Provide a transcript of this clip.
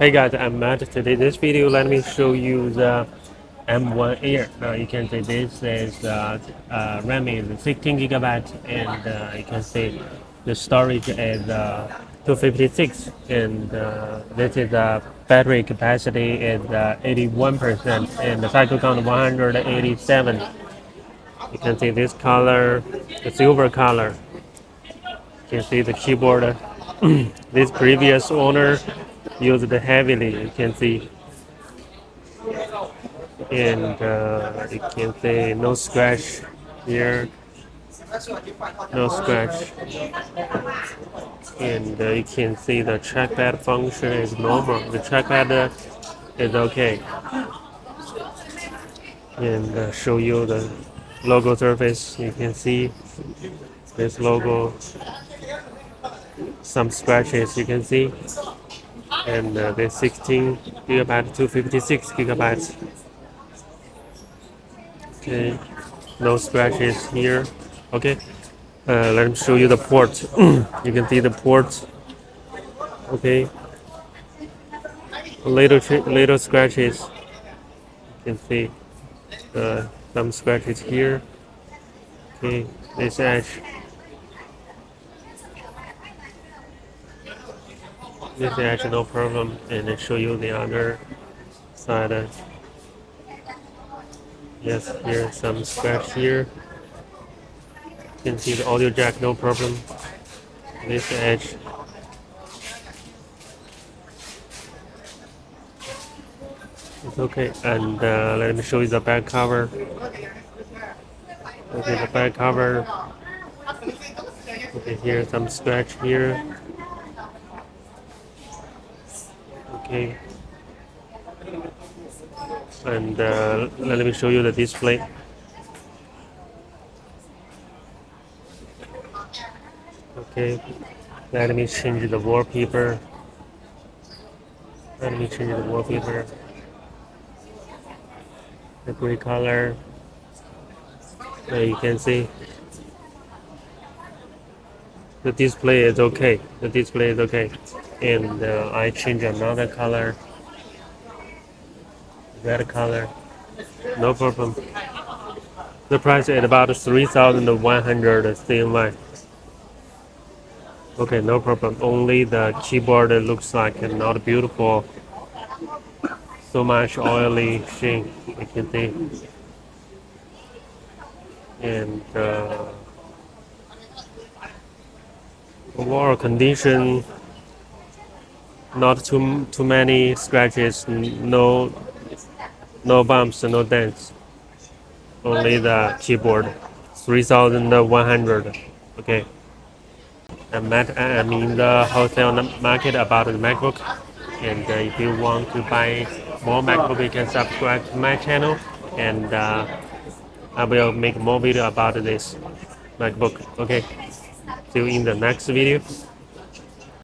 Hey guys, I'm Matt. Today this video let me show you the M1 Air. You can see this is RAM is 16 gigabyte and you can see the storage is 256 and this is battery capacity is 81% and the cycle count 187. You can see this color, the silver color. You can see the keyboard. This previous owner used heavily. You can see, and you can see no scratch here, no scratch, and you can see the trackpad function is normal. The trackpad is okay, and show you the logo surface. You can see this logo, some scratches you can see, and the 16 gigabyte, 256 gigabytes. Okay, no scratches here. Okay, let me show you the port. You can see the port. Okay, little scratches. You can see some scratches here. Okay, this edge. This edge, no problem. And I show you the other side. Yes, here some scratch here. You can see the audio jack, no problem. This edge. It's okay. And let me show you the back cover. Okay, the back cover. Okay, here some scratch here. Okay. And let me show you the display. Okay. Let me change the wallpaper. Let me change the wallpaper. The gray color. You can see the display is okay. The display is okay. And I change another color. Red color. No problem. The price is about 3,100 CNY. Okay, no problem. Only the keyboard looks like not beautiful. So much oily sheen, you can see. And overall condition, not too many scratches, no bumps, no dents. Only the keyboard, 3,100. Okay. I'm in the wholesale market about the MacBook, and if you want to buy more MacBook, you can subscribe to my channel, and I will make more video about this MacBook. Okay, see you in the next video.